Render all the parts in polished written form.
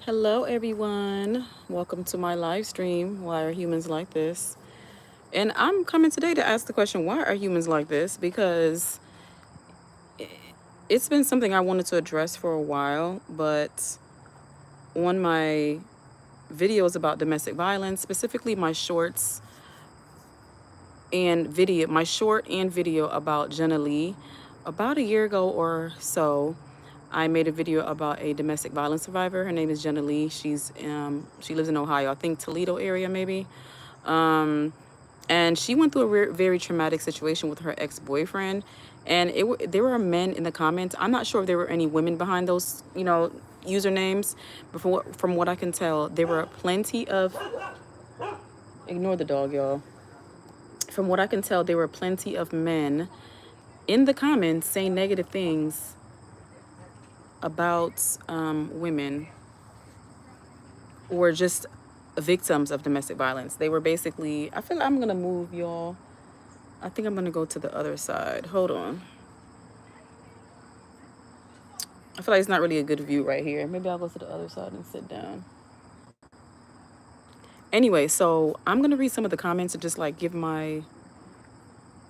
Hello, everyone. Welcome to my live stream. Why are humans like this? And I'm coming today to ask the question, why are humans like this? Because it's been something I wanted to address for a while, but on my videos about domestic violence, specifically my shorts and video, my short and video about Jenna Lee, about a year ago or so, I made a video about a domestic violence survivor. Her name is Jenna Lee. She lives in Ohio, I think Toledo area maybe. And she went through a very traumatic situation with her ex-boyfriend, and there were men in the comments. I'm not sure if there were any women behind those, usernames, but from what I can tell, there were plenty of. Ignore the dog, y'all. From what I can tell, there were plenty of men in the comments saying negative things about women or just victims of domestic violence. They were basically, I feel like I'm gonna move, y'all. I think I'm gonna go to the other side. Hold on. I feel like it's not really a good view right here. Maybe I'll go to the other side and sit down. Anyway, so I'm gonna read some of the comments and just like give my,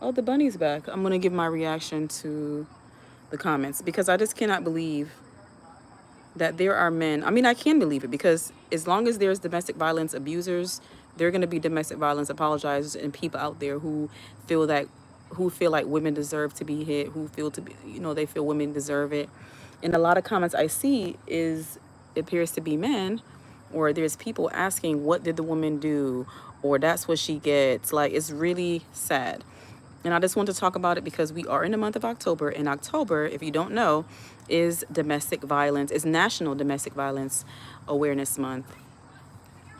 oh, the bunny's back. I'm gonna give my reaction to the comments because I just cannot believe that there are men. I mean, I can believe it because as long as there's domestic violence abusers, there are going to be domestic violence apologizers and people out there feel that who feel like women deserve to be hit, who feel to be, they feel women deserve it. And a lot of comments I see appears to be men, or there's people asking, what did the woman do? Or that's what she gets. Like, it's really sad. And I just want to talk about it because we are in the month of October. And October, if you don't know, is National Domestic Violence Awareness Month.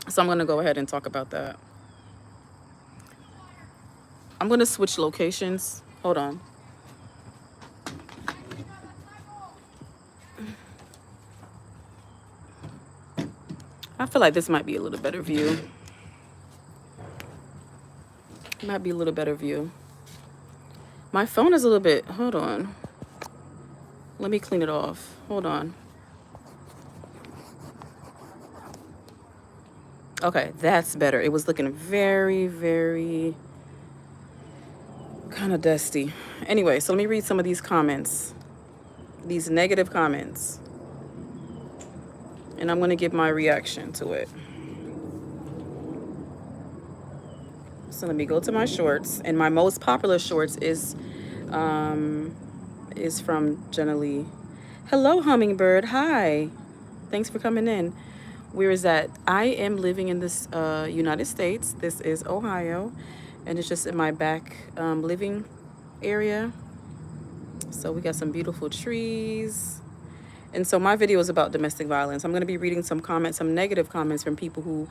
So I'm going to go ahead and talk about that. I'm going to switch locations. Hold on. I feel like this might be a little better view. Might be a little better view. My phone is a little bit, hold on. Let me clean it off. Hold on. Okay, that's better. It was looking very, very kind of dusty. Anyway, so let me read some of these comments. These negative comments. And I'm going to give my reaction to it. So let me go to my shorts. And my most popular shorts is from Jenna Lee. Hello, Hummingbird. Hi. Thanks for coming in. Where is that? I am living in this United States. This is Ohio. And it's just in my back living area. So we got some beautiful trees. And so my video is about domestic violence. I'm going to be reading some comments, some negative comments from people who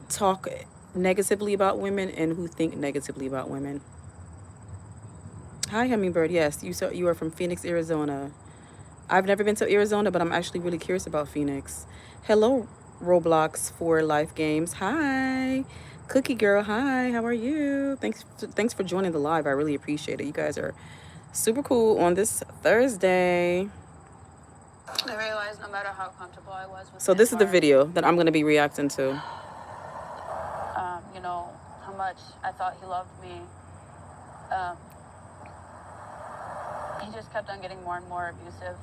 talk negatively about women and who think negatively about women. Hi, Hummingbird. Yes, you are from Phoenix, Arizona. I've never been to Arizona, but I'm actually really curious about Phoenix. Hello, Roblox for Life Games. Hi, Cookie Girl. Hi, how are you? Thanks for joining the live. I really appreciate it. You guys are super cool on this Thursday. I realized no matter how comfortable I was with So this is the video that I'm going to be reacting to. How much I thought he loved me. He just kept on getting more and more abusive.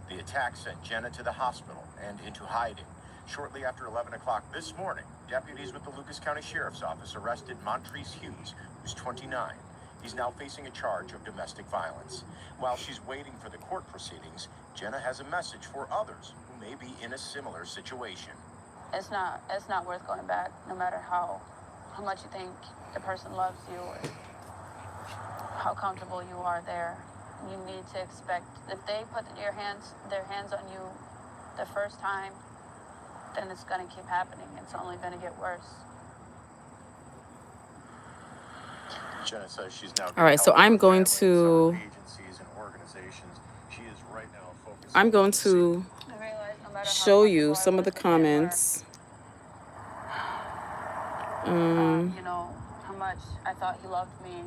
The attack sent Jenna to the hospital and into hiding. Shortly after 11 o'clock this morning, deputies with the Lucas County Sheriff's Office arrested Montrese Hughes, who's 29. He's now facing a charge of domestic violence. While she's waiting for the court proceedings, Jenna has a message for others who may be in a similar situation. It's not worth going back, no matter how much you think the person loves you or how comfortable you are there. You need to expect, if they put their hands on you the first time, then it's going to keep happening. It's only going to get worse. Jenna says she's now. All right, so I'm going to show you some of the comments. How much I thought he loved me.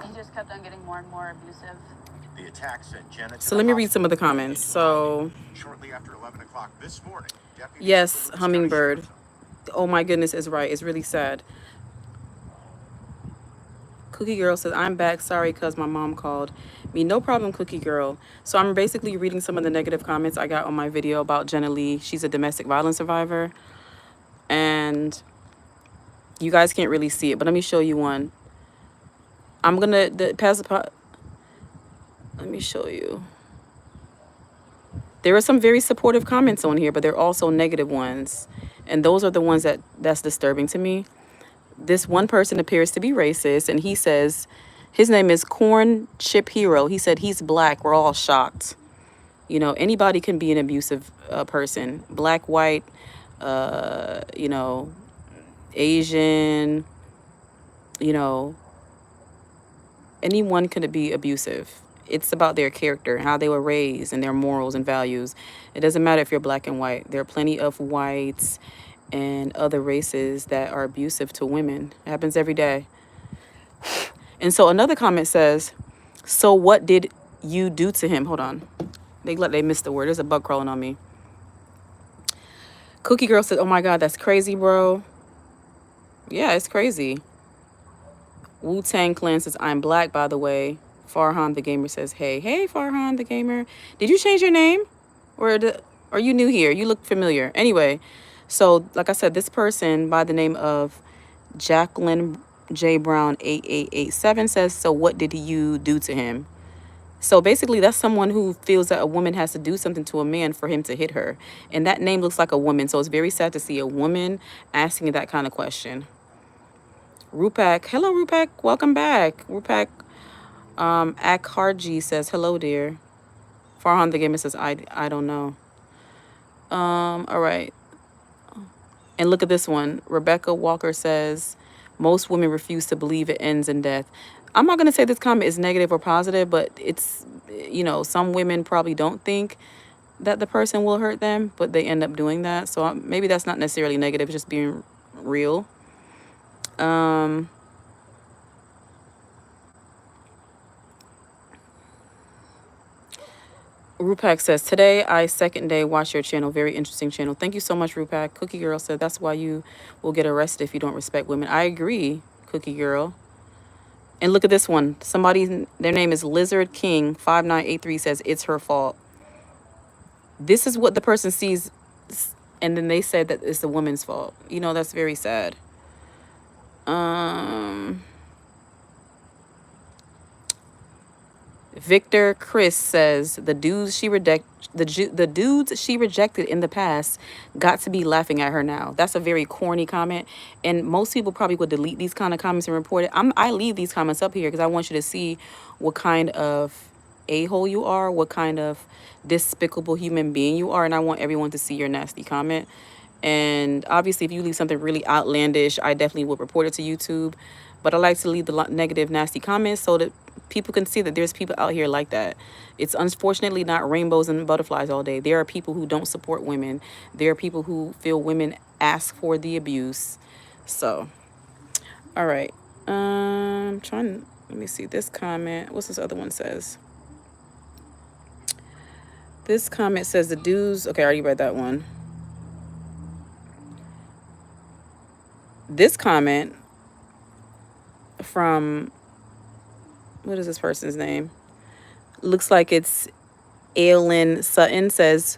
he just kept on getting more and more abusive. The attack sent Jenna to So the let me read some of the hospital. comments. So Shortly after 11 o'clock this morning, deputies yes, with the Lucas County Hummingbird. Sheriff's Oh my goodness, is right. It's really sad. Cookie Girl says, I'm back. Sorry, because my mom called me. No problem, Cookie Girl. So I'm basically reading some of the negative comments I got on my video about Jenna Lee. She's a domestic violence survivor. And you guys can't really see it, but let me show you one. I'm going to pass the pot. Let me show you. There are some very supportive comments on here, but there are also negative ones. And those are the ones that's disturbing to me. This one person appears to be racist, and he says, his name is Corn Chip Hero. He said he's black. We're all shocked. You know, anybody can be an abusive person. Black, white, you know, Asian, you know, anyone could be abusive. It's about their character, how they were raised, and their morals and values. It doesn't matter if you're black and white. There are plenty of whites and other races that are abusive to women. It happens every day. And so another comment says, so what did you do to him? Hold on. They missed the word. There's a bug crawling on me. Cookie Girl said, oh my God, that's crazy, bro. Yeah, it's crazy. Wu-Tang Clan says, I'm black, by the way. Farhan the Gamer says, hey. Hey, Farhan the Gamer. Did you change your name? Or are you new here? You look familiar. Anyway, so like I said, this person by the name of Jacqueline J. Brown 8887 says, so what did you do to him? So basically, that's someone who feels that a woman has to do something to a man for him to hit her. And that name looks like a woman. So it's very sad to see a woman asking that kind of question. Rupak. Hello, Rupak. Welcome back. Rupak Akharji says, hello, dear. Farhan the Gamer says, I don't know. All right. And look at this one. Rebecca Walker says, most women refuse to believe it ends in death. I'm not going to say this comment is negative or positive, but it's, you know, some women probably don't think that the person will hurt them, but they end up doing that. So maybe that's not necessarily negative, just being real. Rupak says, today I second day watch your channel. Very interesting channel. Thank you so much, Rupak. Cookie Girl said, that's why you will get arrested if you don't respect women. I agree, Cookie Girl. And look at this one. Somebody, their name is Lizard King 5983 says, it's her fault. This is what the person sees, and then they said that it's the woman's fault. You know, that's very sad. Victor Chris says the dudes she rejected in the past got to be laughing at her now. That's a very corny comment, and most people probably would delete these kind of comments and report it. I leave these comments up here because I want you to see what kind of a-hole you are, what kind of despicable human being you are, and I want everyone to see your nasty comment. And obviously, if you leave something really outlandish, I definitely would report it to YouTube. But I like to leave the negative, nasty comments so that people can see that there's people out here like that. It's unfortunately not rainbows and butterflies all day. There are people who don't support women. There are people who feel women ask for the abuse. So, all right. Let me see this comment. What's this other one says? This comment says the dudes. Okay, I already read that one. This comment from, what is this person's name? Looks like it's Aylin Sutton says,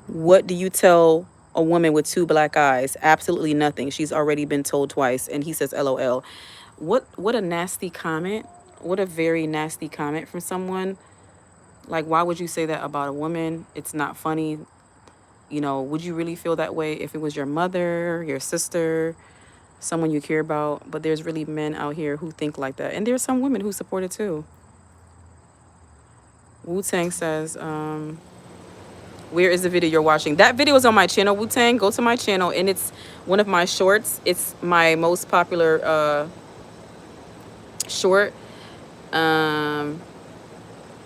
what do you tell a woman with two black eyes? Absolutely nothing. She's already been told twice. And he says, LOL. What a nasty comment. What a very nasty comment from someone. Like, why would you say that about a woman? It's not funny. You know, would you really feel that way if it was your mother, your sister, someone you care about? But there's really men out here who think like that. And there's some women who support it too. Wu-Tang says, where is the video you're watching? That video is on my channel, Wu-Tang. Go to my channel, and it's one of my shorts. It's my most popular short. Let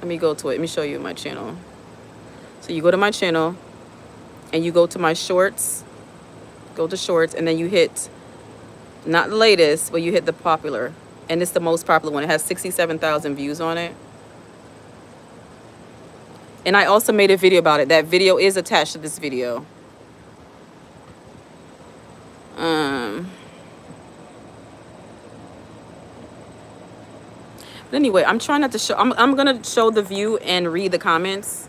me go to it. Let me show you my channel. So you go to my channel, and you go to my shorts. Go to shorts, and then you hit, not the latest, but you hit the popular. And it's the most popular one. It has 67,000 views on it. And I also made a video about it. That video is attached to this video. But anyway, I'm trying not to show. I'm gonna show the view and read the comments.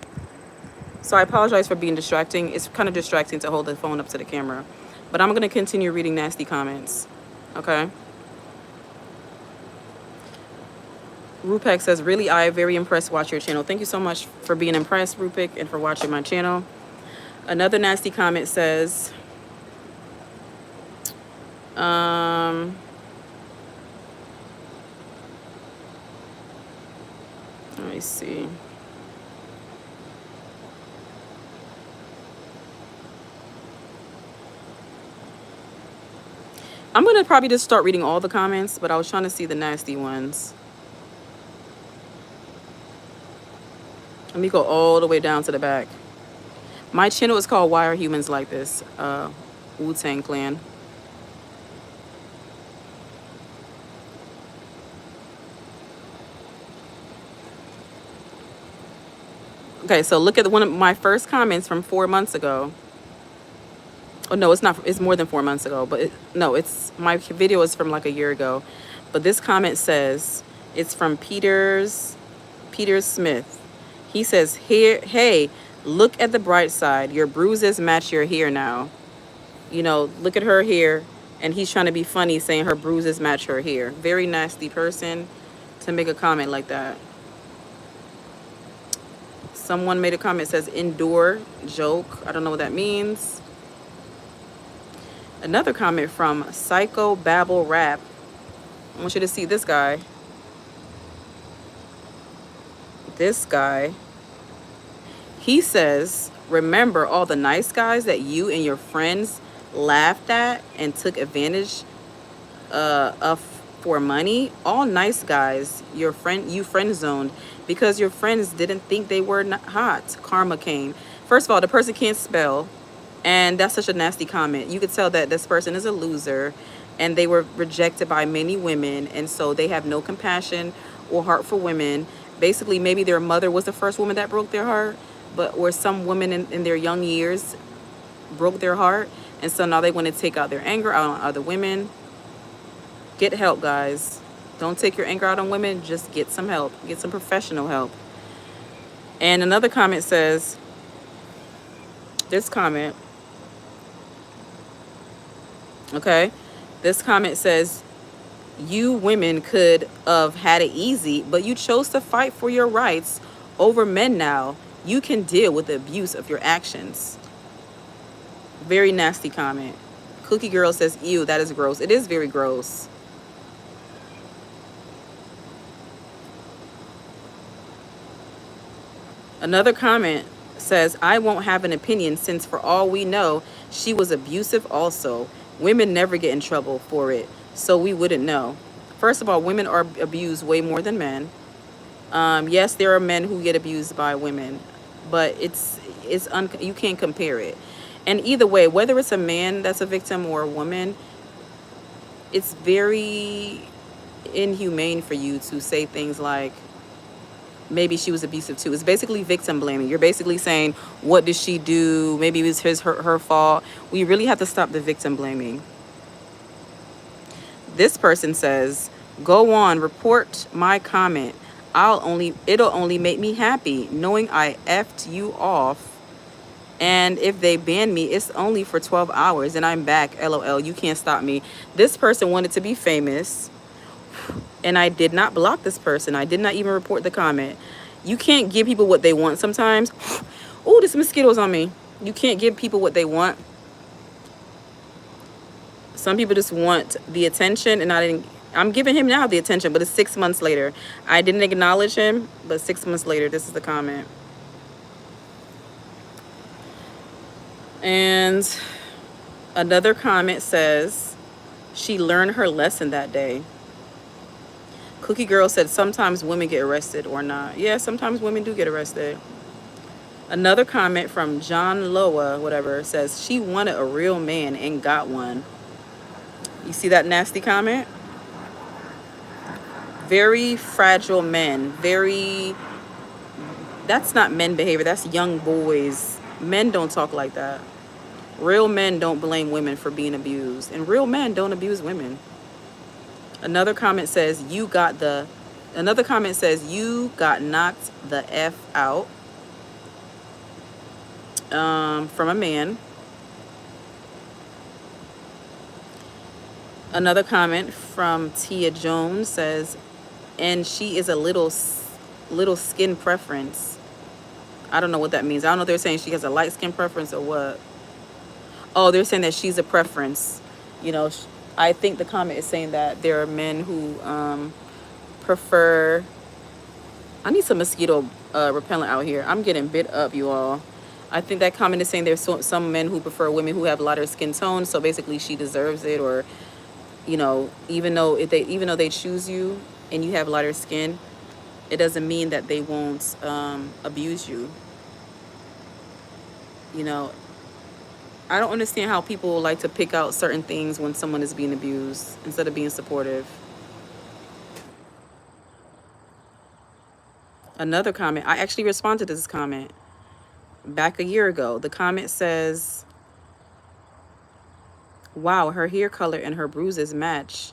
So I apologize for being distracting. It's kind of distracting to hold the phone up to the camera. But I'm gonna continue reading nasty comments. Okay. Rupek says, really, I very impressed. Watch your channel. Thank you so much for being impressed, Rupek, and for watching my channel. Another nasty comment says, let me see. I'm gonna probably just start reading all the comments, but I was trying to see the nasty ones. Let me go all the way down to the back. My channel is called Why Are Humans Like This? Wu-Tang Clan. Okay, so look at one of my first comments from 4 months ago. Oh no, it's not. It's more than 4 months ago. But no, it's my video is from like a year ago. But this comment says it's from Peter Smith. He says, "Here, hey, look at the bright side. Your bruises match your hair now. You know, look at her hair." And he's trying to be funny, saying her bruises match her hair. Very nasty person to make a comment like that. Someone made a comment, says endure joke. I don't know what that means. Another comment from Psycho Babble Rap. I want you to see this guy. This guy. He says, remember all the nice guys that you and your friends laughed at and took advantage of for money? All nice guys you friend zoned because your friends didn't think they were not hot. Karma came. First of all, the person can't spell, and that's such a nasty comment. You could tell that this person is a loser and they were rejected by many women, and so they have no compassion or heart for women. Basically, maybe their mother was the first woman that broke their heart, or some women in their young years broke their heart, and so now they want to take out their anger out on other women. Get help, guys. Don't take your anger out on women. Just get some help. Get some professional help. And another comment says, this comment, okay, this comment says, you women could have had it easy, but you chose to fight for your rights over men now. You can deal with the abuse of your actions. Very nasty comment. Cookie Girl says, ew, that is gross. It is very gross. Another comment says, I won't have an opinion since for all we know, she was abusive also. Women never get in trouble for it, so we wouldn't know. First of all, women are abused way more than men. Yes, there are men who get abused by women, but you can't compare it. And either way, whether it's a man that's a victim or a woman, it's very inhumane for you to say things like, maybe she was abusive too. It's basically victim blaming. You're basically saying, what did she do? Maybe it was her fault. We really have to stop the victim blaming. This person says, go on, report my comment. It'll only make me happy knowing I effed you off. And if they ban me, it's only for 12 hours and I'm back. LOL, you can't stop me. This person wanted to be famous, and I did not block this person. I did not even report the comment. You can't give people what they want sometimes. Oh, this mosquito's on me. You can't give people what they want. Some people just want the attention, and I'm giving him now the attention, but it's 6 months later. I didn't acknowledge him, but 6 months later, this is the comment. And another comment says, she learned her lesson that day. Cookie Girl said, sometimes women get arrested or not. Yeah, sometimes women do get arrested. Another comment from John Loa, whatever, says, she wanted a real man and got one. You see that nasty comment? Very fragile men. Very, that's not men behavior, that's young boys. Men don't talk like that. Real men don't blame women for being abused, and real men don't abuse women. Another comment says you got the Another comment says you got knocked the F out, from a man. Another comment from Tia Jones says, and she is a little skin preference. I don't know what that means. I don't know if they're saying she has a light skin preference or what. Oh, they're saying that she's a preference. You know, I think the comment is saying that there are men who prefer. I need some mosquito repellent out here. I'm getting bit up, you all. I think that comment is saying there's some men who prefer women who have lighter skin tone. So basically, she deserves it, or even though they choose you and you have lighter skin, it doesn't mean that they won't abuse you. You know, I don't understand how people like to pick out certain things when someone is being abused instead of being supportive. Another comment, I actually responded to this comment back a year ago. The comment says, wow, her hair color and her bruises match.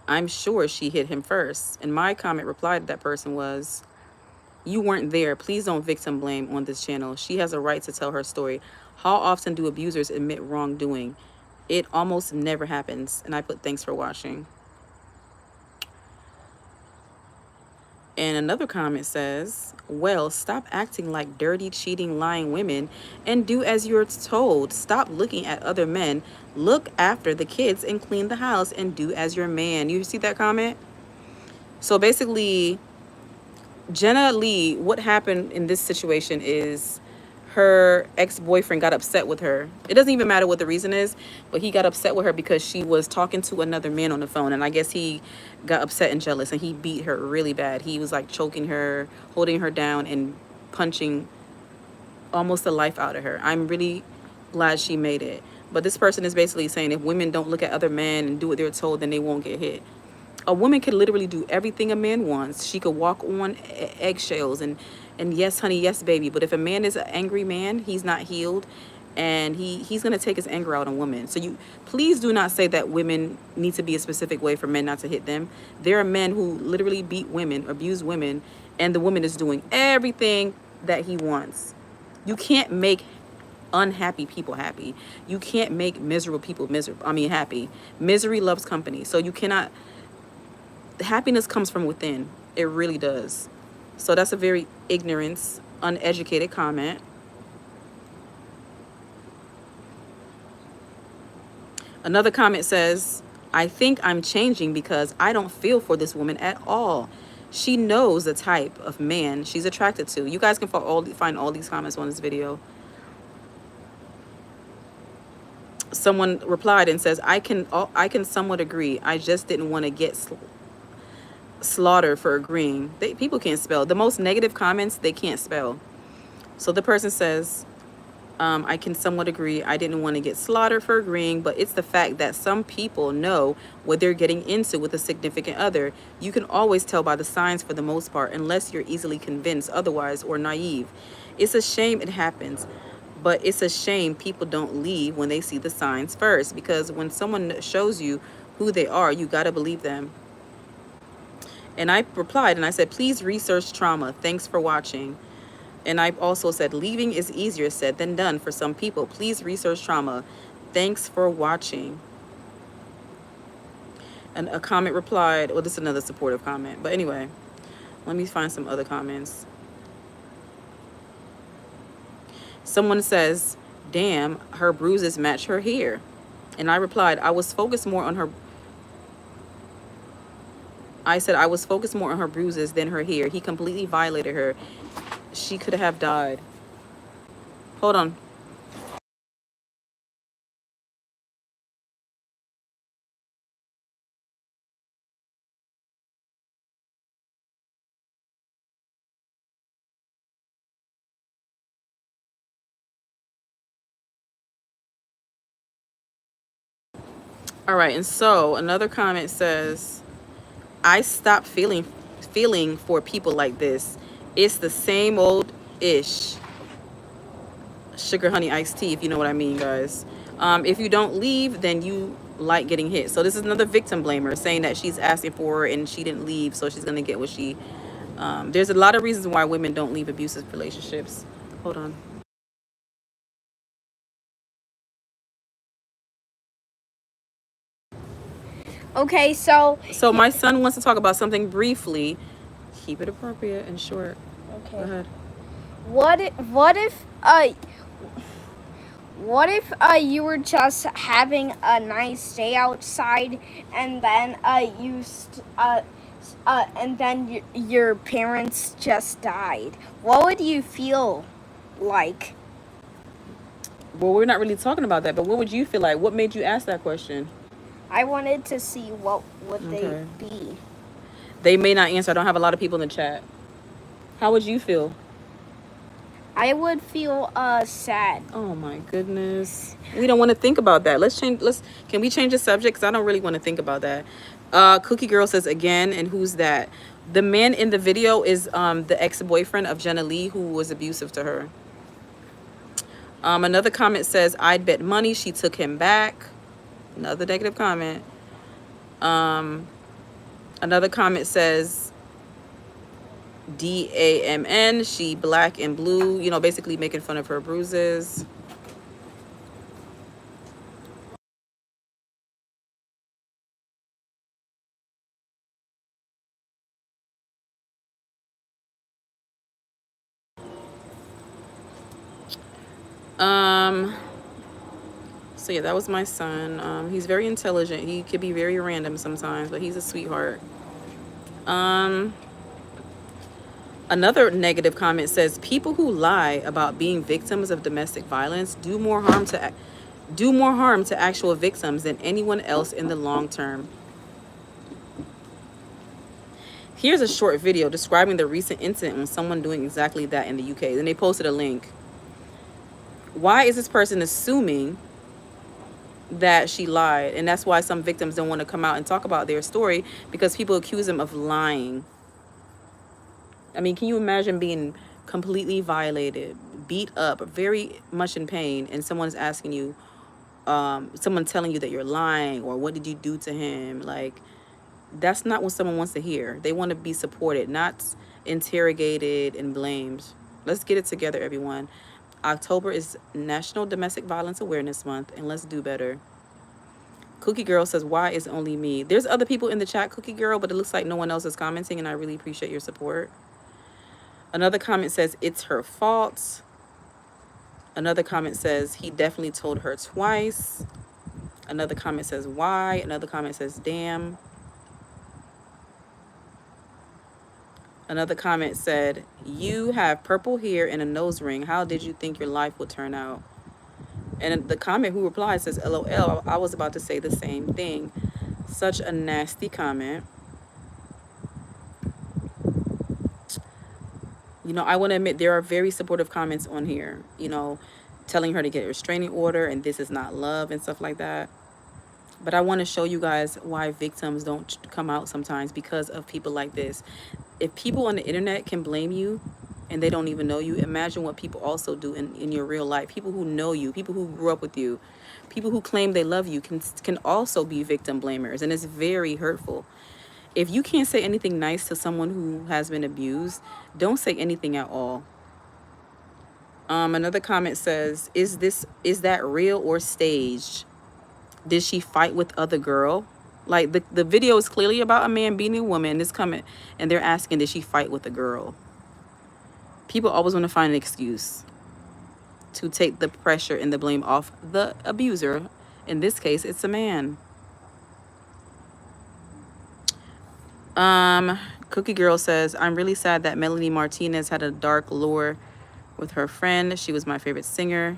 I'm sure she hit him first. And my comment reply to that person was, you weren't there. Please don't victim blame on this channel. She has a right to tell her story. How often do abusers admit wrongdoing? It almost never happens. And I put thanks for watching. And another comment says, well, stop acting like dirty, cheating, lying women and do as you're told. Stop looking at other men. Look after the kids and clean the house and do as your man. You see that comment? So basically, Jenna Lee, what happened in this situation is her ex-boyfriend got upset with her. It doesn't even matter what the reason is, but he got upset with her because she was talking to another man on the phone, and I guess he got upset and jealous, and he beat her really bad. He was like choking her, holding her down, and punching almost the life out of her. I'm really glad she made it. But this person is basically saying if women don't look at other men and do what they're told, then they won't get hit. A woman could literally do everything a man wants. She could walk on eggshells and yes, honey, yes, baby. But if a man is an angry man, he's not healed, and he's gonna take his anger out on women. So you please do not say that women need to be a specific way for men not to hit them. There are men who literally beat women, abuse women, and the woman is doing everything that he wants. You can't make unhappy people happy. You can't make miserable people happy. Misery loves company. So you cannot. Happiness comes from within. It really does. So that's a very ignorant, uneducated comment. Another comment says, I think I'm changing because I don't feel for this woman at all. She knows the type of man she's attracted to. You guys can find all these comments on this video. Someone replied and says, I can somewhat agree. I just didn't want to get slaughter for agreeing. People can't spell. The most negative comments, they can't spell. So the person says, I can somewhat agree. I didn't want to get slaughtered for agreeing, but it's the fact that some people know what they're getting into with a significant other. You can always tell by the signs for the most part, unless you're easily convinced otherwise or naive. It's a shame it happens, but it's a shame people don't leave when they see the signs first, because when someone shows you who they are, you got to believe them. And I replied and I said, please research trauma. Thanks for watching. And I also said, leaving is easier said than done for some people. Please research trauma. Thanks for watching. And a comment replied, well, this is another supportive comment. But anyway, let me find some other comments. Someone says, damn, her bruises match her hair. And I replied, I was focused more on her bruises than her hair. He completely violated her. She could have died. Hold on. All right, and so another comment says, I stopped feeling for people like this. It's the same old ish. Sugar honey iced tea, if you know what I mean, guys. If you don't leave, then you like getting hit. So this is another victim blamer saying that she's asking for her and she didn't leave, so she's gonna get what she. There's a lot of reasons why women don't leave abusive relationships. Hold on. Okay, so So my son wants to talk about something briefly. Keep it appropriate and short. Go okay. ahead. What if you were just having a nice day outside, and then your parents just died? What would you feel like? Well, we're not really talking about that, but what would you feel like? What made you ask that question? I wanted to see what would Okay. they be. They may not answer. I don't have a lot of people in the chat. How would you feel? I would feel sad. Oh my goodness. We don't want to think about that. Can we change the subject? Because I don't really want to think about that. Cookie Girl says again, and who's that? The man in the video is the ex-boyfriend of Jenna Lee, who was abusive to her. Another comment says, I'd bet money she took him back. Another negative comment. Another comment says, DAMN, she black and blue, you know, basically making fun of her bruises. So yeah, that was my son. He's very intelligent. He could be very random sometimes, but he's a sweetheart. Another negative comment says people who lie about being victims of domestic violence do more harm to actual victims than anyone else in the long term. Here's a short video describing the recent incident on someone doing exactly that in the UK. Then they posted a link. Why is this person assuming that she lied? And that's why some victims don't want to come out and talk about their story, because people accuse them of lying. I mean, can you imagine being completely violated, beat up, very much in pain, and someone's asking you, someone telling you that you're lying, or what did you do to him? Like, that's not what someone wants to hear. They want to be supported, not interrogated and blamed. Let's get it together, everyone. October is National Domestic Violence Awareness Month, and let's do better. Cookie Girl says, why is only me? There's other people in the chat, Cookie Girl, but it looks like no one else is commenting, and I really appreciate your support. Another comment says, it's her fault. Another comment says, he definitely told her twice. Another comment says, why? Another comment says, damn. Another comment said, you have purple hair and a nose ring. How did you think your life would turn out? And the comment who replied says, LOL, I was about to say the same thing. Such a nasty comment. You know, I want to admit there are very supportive comments on here, you know, telling her to get a restraining order and this is not love and stuff like that. But I want to show you guys why victims don't come out sometimes, because of people like this. If people on the internet can blame you and they don't even know you, imagine what people also do in your real life. People who know you, people who grew up with you, people who claim they love you can also be victim blamers, and it's very hurtful. If you can't say anything nice to someone who has been abused, don't say anything at all. Another comment says, is that real or staged? Did she fight with other girl? Like, the video is clearly about a man beating a woman. This comment, and they're asking, did she fight with a girl? People always want to find an excuse to take the pressure and the blame off the abuser. In this case, it's a man. Cookie Girl says, I'm really sad that Melanie Martinez had a dark lore with her friend. She was my favorite singer.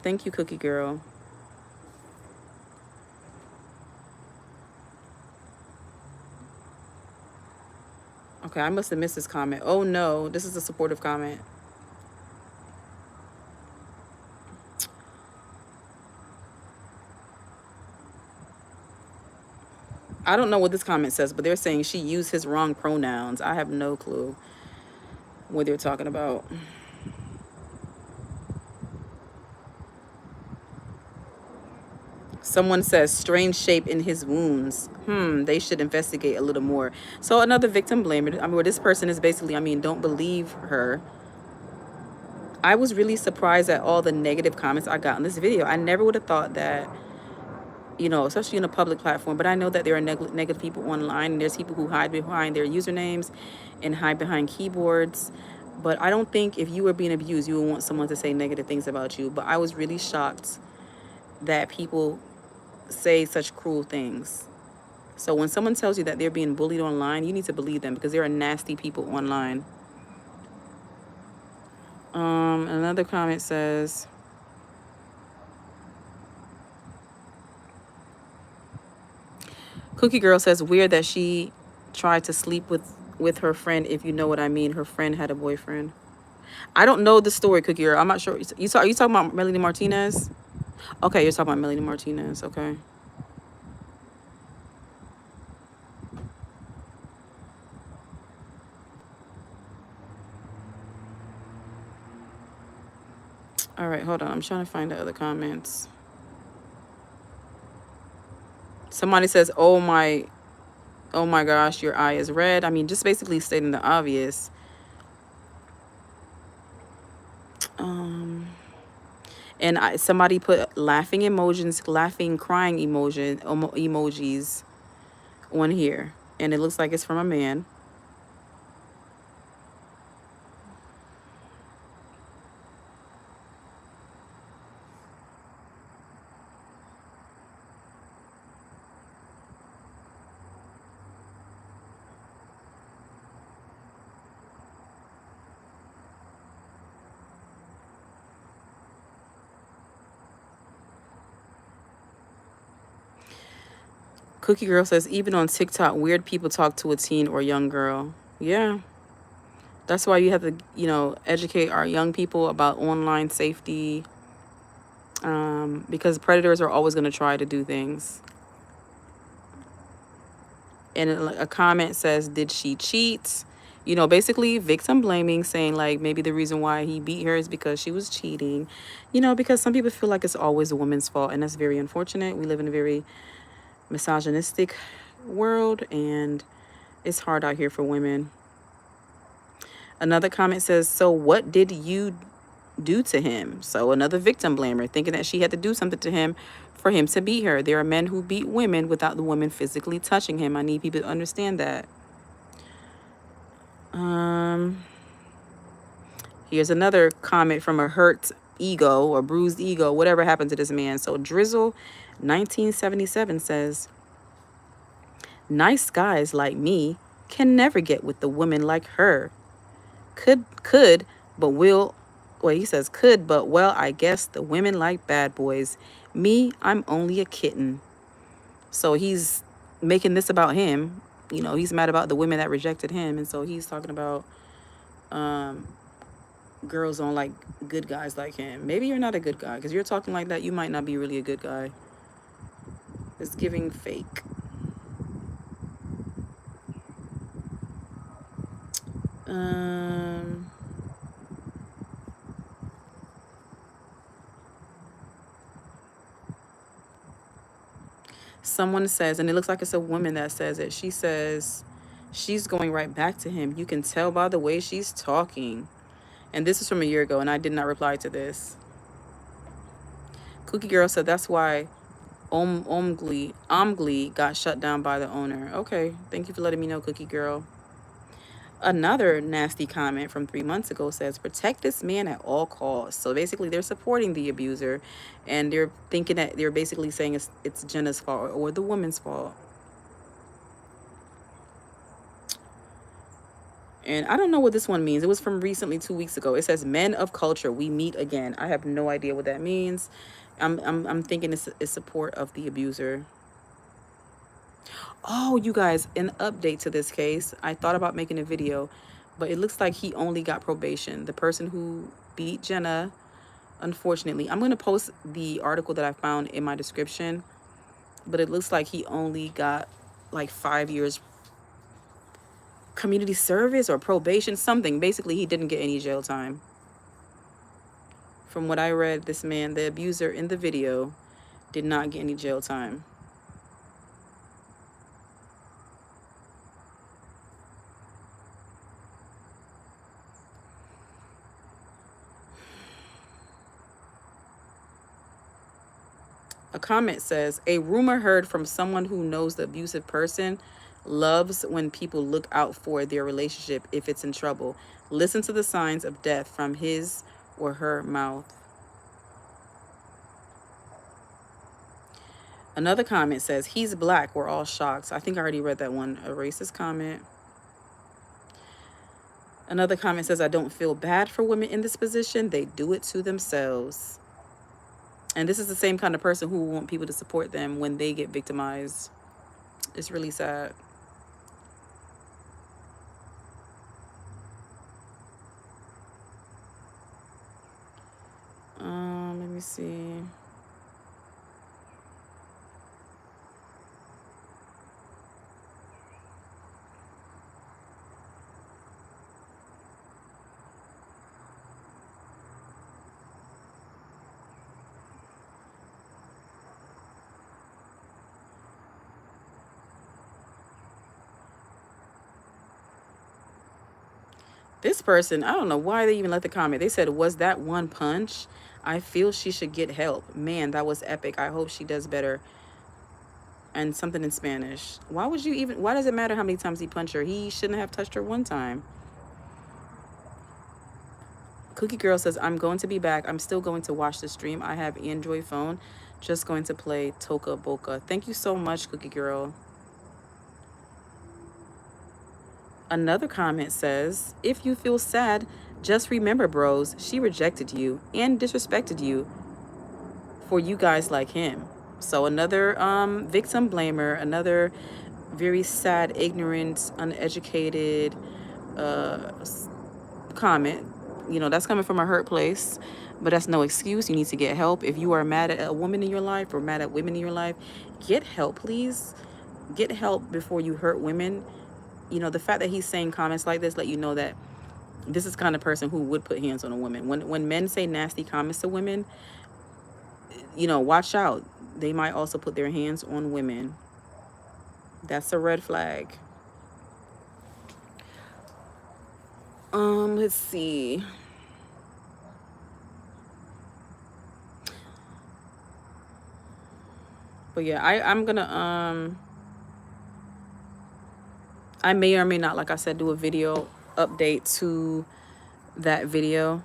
Thank you, Cookie Girl. Okay, I must have missed this comment. Oh no, this is a supportive comment. I don't know what this comment says, but they're saying she used his wrong pronouns. I have no clue what they're talking about. Someone says strange shape in his wounds. They should investigate a little more. So another victim blamer. I mean, where this person is basically, I mean, don't believe her. I was really surprised at all the negative comments I got in this video. I never would have thought that, you know, especially in a public platform, but I know that there are negative people online, and there's people who hide behind their usernames and hide behind keyboards. But I don't think if you were being abused, you would want someone to say negative things about you. But I was really shocked that people say such cruel things. So when someone tells you that they're being bullied online, you need to believe them, because there are nasty people online. Another comment says, Cookie Girl says, weird that she tried to sleep with her friend, if you know what I mean. Her friend had a boyfriend. I don't know the story, Cookie Girl. I'm not sure. Are you talking about Melanie Martinez? Okay, you're talking about Melanie Martinez. Okay. All right, hold on. I'm trying to find the other comments. Somebody says, oh my gosh, your eye is red. I mean, just basically stating the obvious. And somebody put laughing emojis, laughing, crying emojis on here. And it looks like it's from a man. Cookie Girl says, even on TikTok, weird people talk to a teen or young girl. Yeah. That's why you have to, you know, educate our young people about online safety, because predators are always going to try to do things. And a comment says, did she cheat? You know, basically victim blaming, saying like maybe the reason why he beat her is because she was cheating. You know, because some people feel like it's always a woman's fault, and that's very unfortunate. We live in a very misogynistic world, and it's hard out here for women. Another comment says, so what did you do to him? So another victim blamer, thinking that she had to do something to him for him to beat her. There are men who beat women without the woman physically touching him. I need people to understand that. Here's another comment from a hurt ego or bruised ego, whatever happened to this man. So Drizzle 1977 says, nice guys like me can never get with the women like her. Could, but will. Well, he says could, but well, I guess the women like bad boys. Me, I'm only a kitten. So he's making this about him. You know, he's mad about the women that rejected him. And so he's talking about girls don't like good guys like him. Maybe you're not a good guy, because you're talking like that. You might not be really a good guy. It's giving fake. Someone says, and it looks like it's a woman that says it. She says she's going right back to him. You can tell by the way she's talking. And this is from a year ago, and I did not reply to this. Cookie Girl said that's why Omgli got shut down by the owner. Okay, thank you for letting me know, Cookie Girl. Another nasty comment from 3 months ago says, protect this man at all costs. So basically they're supporting the abuser, and they're thinking that they're basically saying it's Jenna's fault or the woman's fault. And I don't know what this one means. It was from recently, 2 weeks ago. It says, men of culture, we meet again. I have no idea what that means. I'm thinking it's support of the abuser. Oh, you guys, an update to this case. I thought about making a video, but it looks like he only got probation. The person who beat Jenna, unfortunately. I'm going to post the article that I found in my description, but it looks like he only got like 5 years community service or probation, something. Basically, he didn't get any jail time. From what I read, this man, the abuser in the video, did not get any jail time. A comment says, a rumor heard from someone who knows the abusive person loves when people look out for their relationship if it's in trouble. Listen to the signs of death from his or her mouth. Another comment says, he's black, we're all shocked. I think I already read that one. A racist comment. Another comment says, I don't feel bad for women in this position. They do it to themselves. And this is the same kind of person who want people to support them when they get victimized. It's really sad. Let me see. This person, I don't know why they even let the comment. They said, was that one punch? I feel she should get help. Man, that was epic. I hope she does better. And something in Spanish. Why does it matter how many times he punched her? He shouldn't have touched her one time. Cookie Girl says, I'm going to be back. I'm still going to watch the stream. I have Android phone. Just going to play Toca Boca. Thank you so much, Cookie Girl. Another comment says, if you feel sad, just remember, bros, she rejected you and disrespected you for you guys like him. So another victim blamer, another very sad, ignorant, uneducated comment. You know, that's coming from a hurt place, but that's no excuse. You need to get help. If you are mad at a woman in your life or mad at women in your life, get help, please. Get help before you hurt women. You know, the fact that he's saying comments like this let you know that this is the kind of person who would put hands on a woman. When men say nasty comments to women, you know, watch out. They might also put their hands on women. That's a red flag. Let's see. But yeah, I'm gonna I may or may not, like I said, do a video update to that video.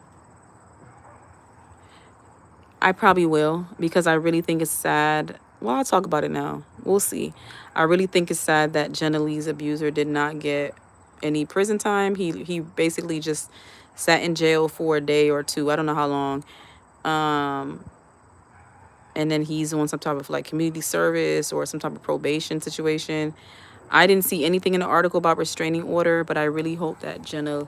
I probably will, because I really think it's sad. Well, I'll talk about it now. We'll see. I really think it's sad that Jenna Lee's abuser did not get any prison time. He basically just sat in jail for a day or two. I don't know how long. And then he's on some type of like community service or some type of probation situation. I didn't see anything in the article about restraining order, but I really hope that Jenna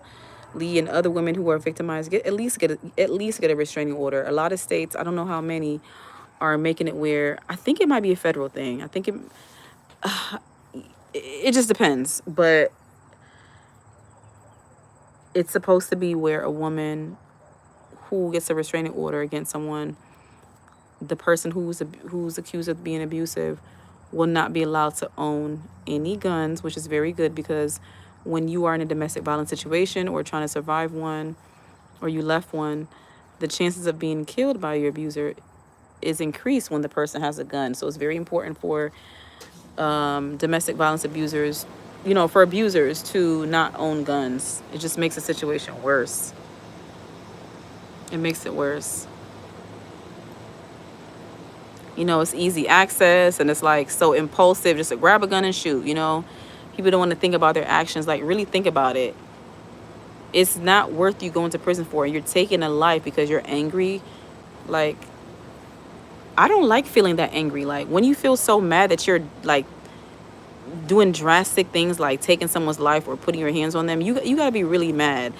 Lee and other women who are victimized at least get a restraining order. A lot of states, I don't know how many, are making it where I think it might be a federal thing. I think it just depends, but it's supposed to be where a woman who gets a restraining order against someone, the person who's accused of being abusive, will not be allowed to own any guns, which is very good, because when you are in a domestic violence situation or trying to survive one, or you left one, the chances of being killed by your abuser is increased when the person has a gun. So it's very important for domestic violence abusers, you know, for abusers to not own guns. It just makes the situation worse. It makes it worse. You know, it's easy access and it's like so impulsive, just to grab a gun and shoot, you know. People don't want to think about their actions. Like, really think about it. It's not worth you going to prison for. You're taking a life because you're angry. Like, I don't like feeling that angry. Like, when you feel so mad that you're like doing drastic things like taking someone's life or putting your hands on them, you got to be really mad.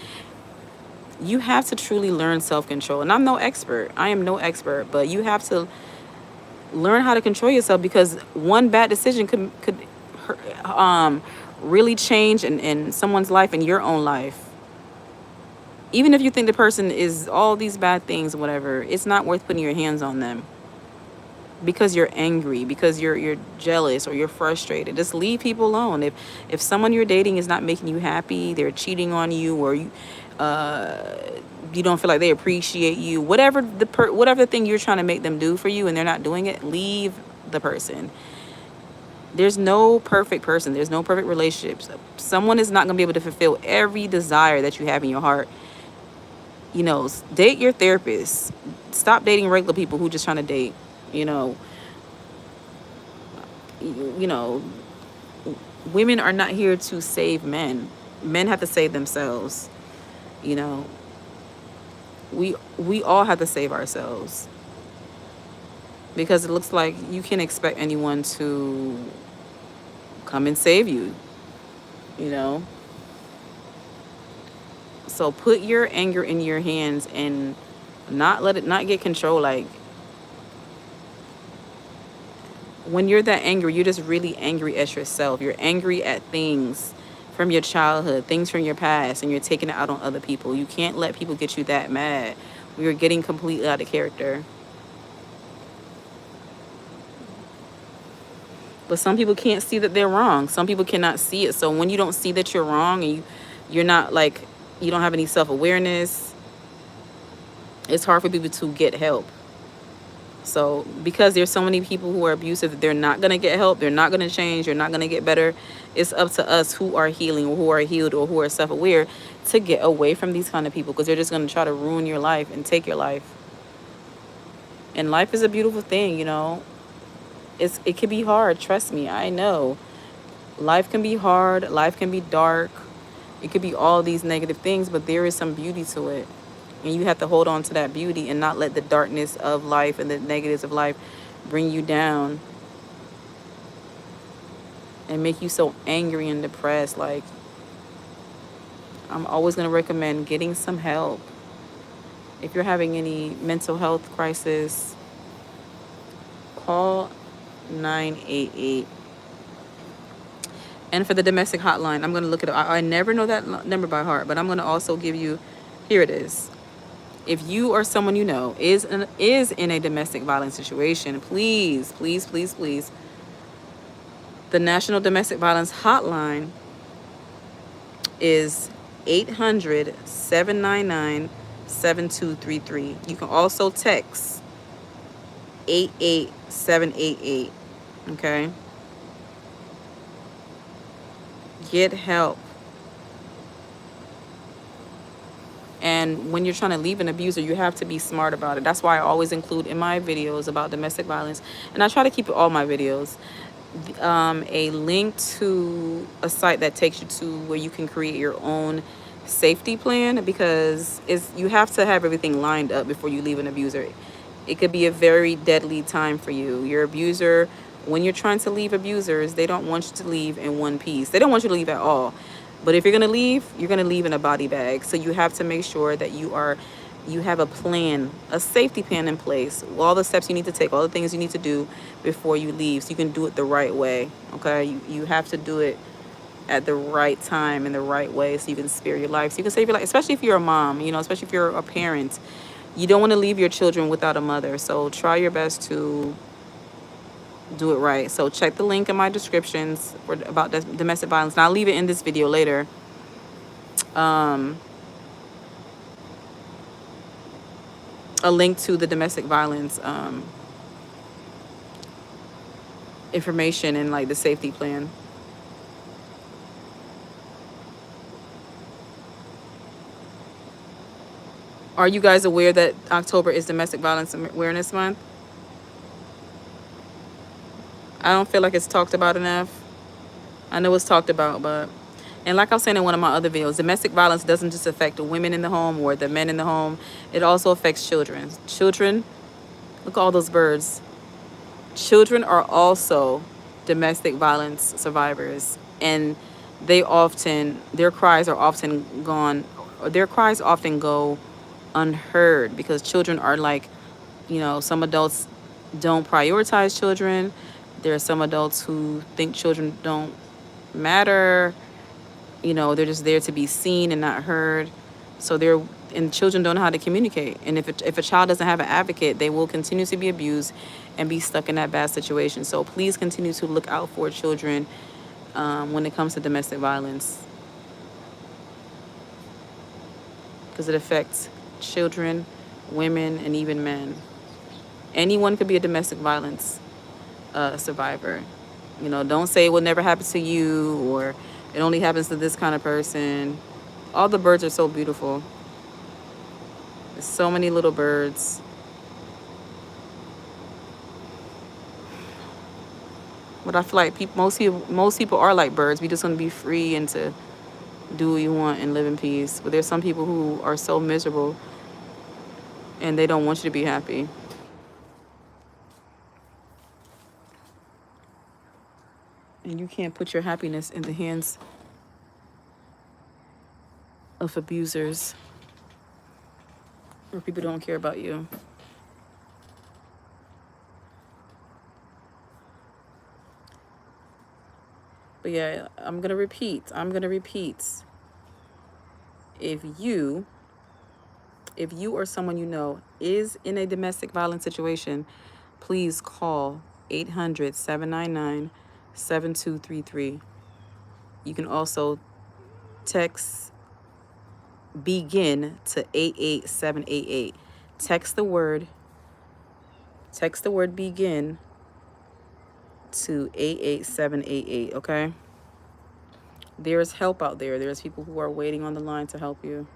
You have to truly learn self-control. And I'm no expert. I am no expert, but you have to learn how to control yourself, because one bad decision could really change in someone's life, in your own life. Even if you think the person is all these bad things, whatever, it's not worth putting your hands on them because you're angry, because you're jealous or you're frustrated. Just leave people alone. If someone you're dating is not making you happy, they're cheating on you, or you don't feel like they appreciate you, whatever the thing you're trying to make them do for you and they're not doing it, leave the person. There's no perfect person. There's no perfect relationships. Someone is not going to be able to fulfill every desire that you have in your heart. You know, date your therapist. Stop dating regular people who just trying to date. You know, you know, women are not here to save men. Men have to save themselves. You know, we all have to save ourselves, because it looks like you can't expect anyone to come and save you. You know, so put your anger in your hands and not let it not get control. Like, when you're that angry, you're just really angry at yourself. You're angry at things from your childhood, things from your past, and you're taking it out on other people. You can't let people get you that mad. You're getting completely out of character. But some people can't see that they're wrong. Some people cannot see it. So when you don't see that you're wrong, and you're not like, you don't have any self-awareness, it's hard for people to get help. So because there's so many people who are abusive, they're not going to get help. They're not going to change. They're not going to get better. It's up to us who are healing, or who are healed, or who are self-aware, to get away from these kind of people, because they're just going to try to ruin your life and take your life. And life is a beautiful thing, you know. It can be hard. Trust me. I know. Life can be hard. Life can be dark. It could be all these negative things, but there is some beauty to it. And you have to hold on to that beauty and not let the darkness of life and the negatives of life bring you down and make you so angry and depressed. Like, I'm always going to recommend getting some help. If you're having any mental health crisis, call 988. And for the domestic hotline, I'm going to look it up. I never know that number by heart, but I'm going to also give you, here it is. If you or someone you know is in a domestic violence situation, please, please, please, please, the National Domestic Violence Hotline is 800-799-7233. You can also text 88788. Okay? Get help. And when you're trying to leave an abuser, you have to be smart about it. That's why I always include in my videos about domestic violence, and I try to keep all my videos, a link to a site that takes you to where you can create your own safety plan, because you have to have everything lined up before you leave an abuser. It could be a very deadly time for you. Your abuser, when you're trying to leave abusers, they don't want you to leave in one piece. They don't want you to leave at all. But if you're going to leave, you're going to leave in a body bag. So you have to make sure that you have a plan, a safety plan in place, all the steps you need to take, all the things you need to do before you leave, so you can do it the right way. Okay? You have to do it at the right time and the right way, so you can spare your life, so you can save your life, especially if you're a mom, you know, especially if you're a parent. You don't want to leave your children without a mother. So try your best to do it right. So check the link in my descriptions about domestic violence, and I'll leave it in this video later. A link to the domestic violence information and like the safety plan. Are you guys aware that October is Domestic Violence Awareness Month? I don't feel like it's talked about enough. I know it's talked about, but, and like I was saying in one of my other videos, domestic violence doesn't just affect the women in the home or the men in the home. It also affects children. Children, look at all those birds. Children are also domestic violence survivors, and their cries often go unheard, because children are like, you know, some adults don't prioritize children. There are some adults who think children don't matter. They're just there to be seen and not heard. And children don't know how to communicate. And if a child doesn't have an advocate, they will continue to be abused and be stuck in that bad situation. So please continue to look out for children when it comes to domestic violence, because it affects children, women, and even men. Anyone could be a domestic violence survivor. Don't say it will never happen to you, or it only happens to this kind of person. All the birds are so beautiful. There's so many little birds. But I feel like most people are like birds. We just want to be free and to do what you want and live in peace. But there's some people who are so miserable and they don't want you to be happy. And you can't put your happiness in the hands of abusers or people who don't care about you. But yeah, I'm gonna repeat. If you or someone you know is in a domestic violence situation, please call 800-799-7233. You can also text BEGIN to 88788. Text the word BEGIN to 88788, okay? There's help out there. There's people who are waiting on the line to help you.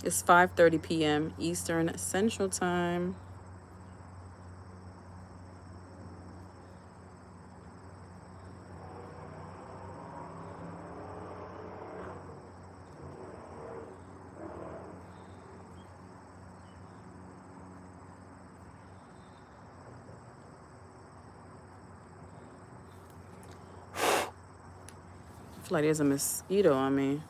It's 5:30 p.m. Eastern Central Time. I feel like there's a mosquito on me.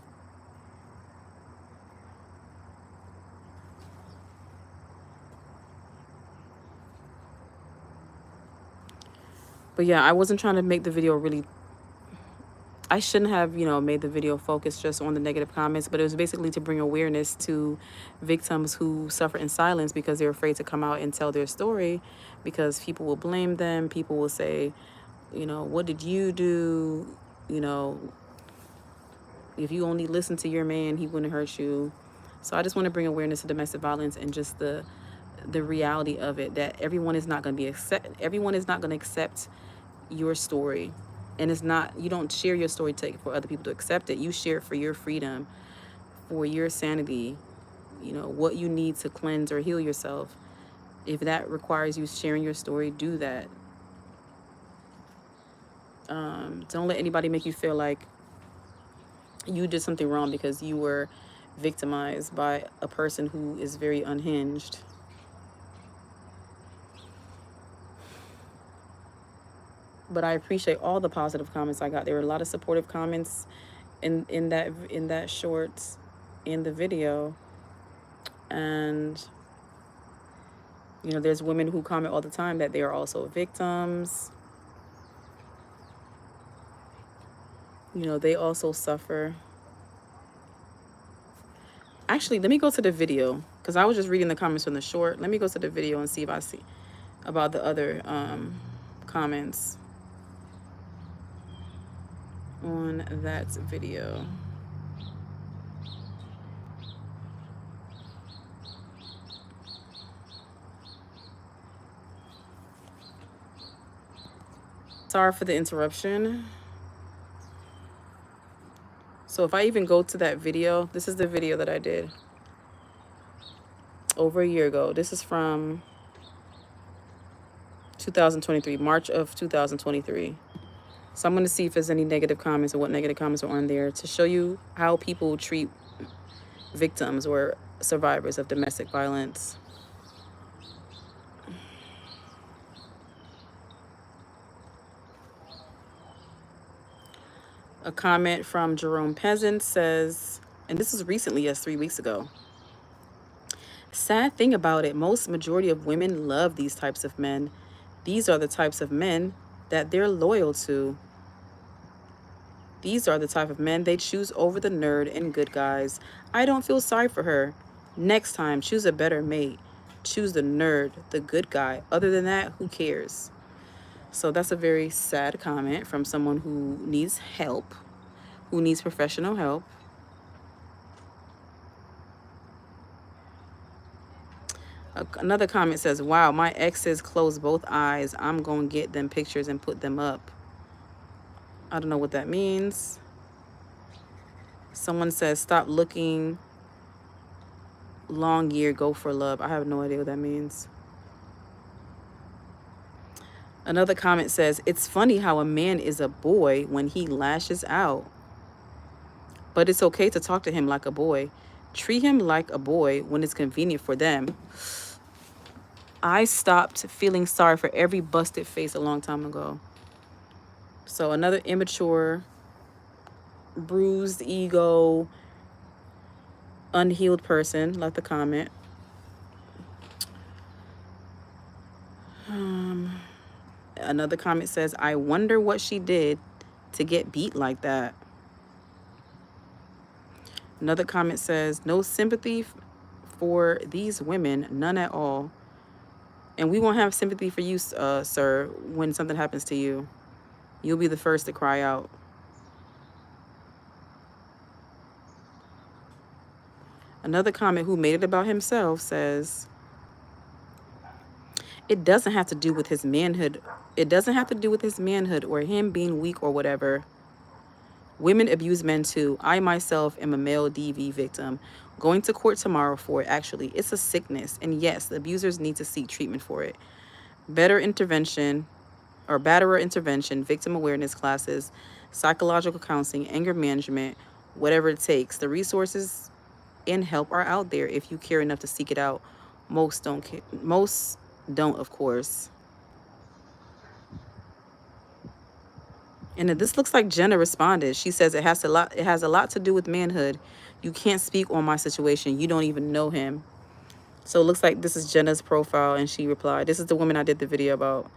But yeah, I wasn't trying to make the video really... I shouldn't have, made the video focus just on the negative comments, but it was basically to bring awareness to victims who suffer in silence because they're afraid to come out and tell their story, because people will blame them. People will say, what did you do? If you only listen to your man, he wouldn't hurt you. So I just want to bring awareness to domestic violence and just the reality of it, that everyone is not going to accept your story. And it's not, you don't share your story for other people to accept it. You share it for your freedom, for your sanity, what you need to cleanse or heal yourself. If that requires you sharing your story, do that. Don't let anybody make you feel like you did something wrong because you were victimized by a person who is very unhinged. But I appreciate all the positive comments I got. There were a lot of supportive comments in that short, in the video. And there's women who comment all the time that they are also victims. They also suffer. Actually, let me go to the video, because I was just reading the comments from the short. Let me go to the video and see if I see about the other comments on that video. Sorry for the interruption. So if I even go to that video, this is the video that I did over a year ago. This is from 2023, March of 2023. So I'm going to see if there's any negative comments or what negative comments are on there to show you how people treat victims or survivors of domestic violence. A comment from Jerome Peasant says, and this was recently, yes, 3 weeks ago. Sad thing about it, most majority of women love these types of men. These are the types of men that they're loyal to. These are the type of men they choose over the nerd and good guys. I don't feel sorry for her. Next time, choose a better mate. Choose the nerd, the good guy. Other than that, who cares? So that's a very sad comment from someone who needs help, who needs professional help. Another comment says, wow, my exes closed both eyes. I'm going to get them pictures and put them up. I don't know what that means. Someone says, stop looking. Long year, go for love. I have no idea what that means. Another comment says, it's funny how a man is a boy when he lashes out. But it's okay to talk to him like a boy. Treat him like a boy when it's convenient for them. I stopped feeling sorry for every busted face a long time ago. So another immature, bruised ego, unhealed person left a comment. Another comment says, I wonder what she did to get beat like that. Another comment says, no sympathy for these women, none at all. And we won't have sympathy for you, sir, when something happens to you. You'll be the first to cry out. Another comment who made it about himself says, it doesn't have to do with his manhood. It doesn't have to do with his manhood or him being weak or whatever. Women abuse men too. I myself am a male DV victim. Going to court tomorrow for it, actually. It's a sickness. And yes, the abusers need to seek treatment for it. Batterer intervention, victim awareness classes, psychological counseling, anger management, whatever it takes. The resources and help are out there if you care enough to seek it out. Most don't, of course. And this looks like Jenna responded. She says it has a lot to do with manhood. You can't speak on my situation. You don't even know him. So it looks like this is Jenna's profile, and she replied. This is the woman I did the video about.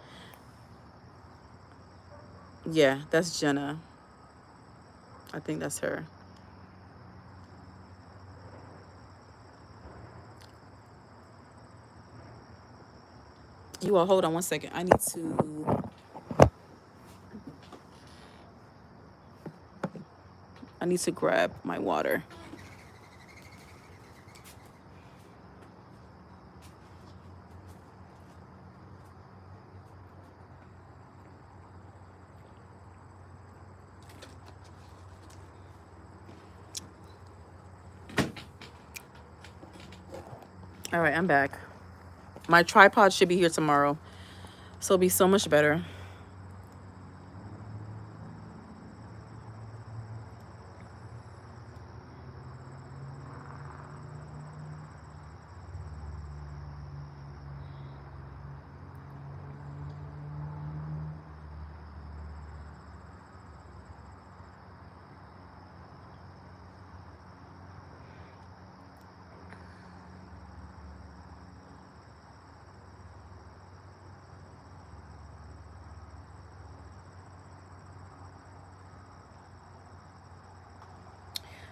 Yeah, that's Jenna. I think that's her. You all hold on one second. I need to grab my water. All right, I'm back. My tripod should be here tomorrow, so it'll be so much better.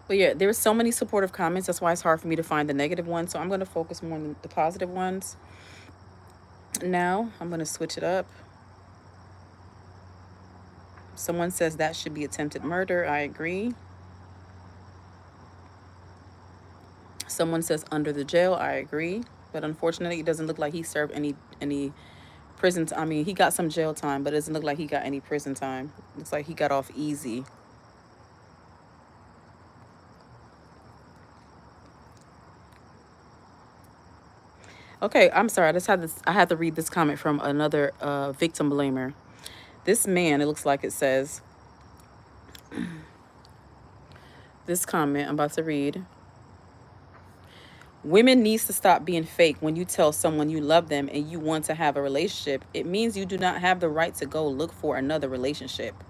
But yeah, there's so many supportive comments. That's why it's hard for me to find the negative ones. So I'm going to focus more on the positive ones. Now, I'm going to switch it up. Someone says that should be attempted murder. I agree. Someone says under the jail. I agree. But unfortunately, it doesn't look like he served any prison. I mean, he got some jail time, but it doesn't look like he got any prison time. Looks like he got off easy. Okay, I'm sorry. I had to read this comment from another victim blamer. This man, it looks like it says, this comment I'm about to read. Women needs to stop being fake. When you tell someone you love them and you want to have a relationship, it means you do not have the right to go look for another relationship.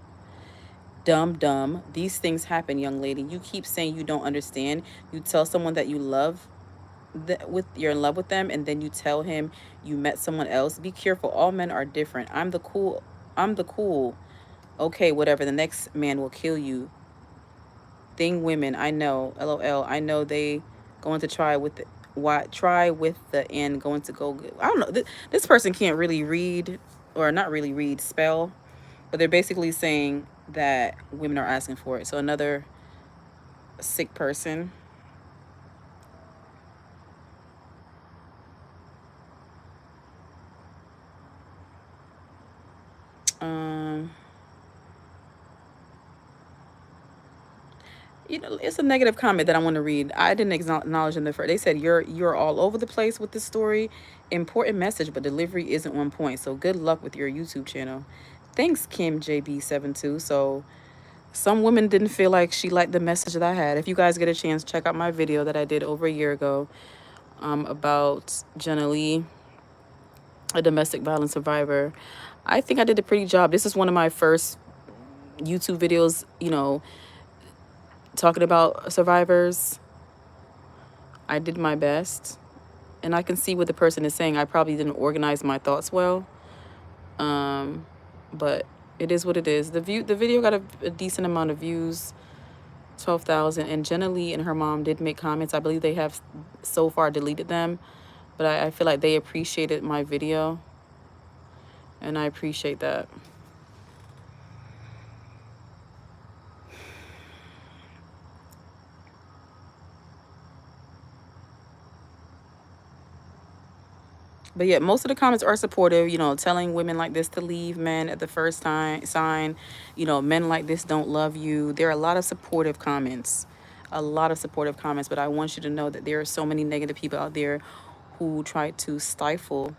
Dumb. These things happen, young lady. You keep saying you don't understand. You tell someone that you love, you're in love with them, and then you tell him you met someone else. Be careful. All men are different. I'm the cool. Okay, whatever. The next man will kill you. Thing women, I know. LOL. I know they going to try with the try with the end going to go. I don't know. This person can't really read, or not really read, spell, but they're basically saying that women are asking for it. So another sick person. Um, it's a negative comment that I want to read. I didn't acknowledge in the first. They said you're all over the place with this story. Important message, but delivery isn't on point. So good luck with your YouTube channel. Thanks, Kim JB72. So some women didn't feel like she liked the message that I had. If you guys get a chance, check out my video that I did over a year ago, about Jenna Lee, a domestic violence survivor. I think I did a pretty job. This is one of my first YouTube videos, talking about survivors. I did my best. And I can see what the person is saying. I probably didn't organize my thoughts well. But it is what it is. The video got a decent amount of views, 12,000. And Jenna Lee and her mom did make comments. I believe they have so far deleted them. But I feel like they appreciated my video. And I appreciate that. But yeah, most of the comments are supportive, telling women like this to leave men at the first time sign. Men like this don't love you. There are a lot of supportive comments. A lot of supportive comments, but I want you to know that there are so many negative people out there who try to stifle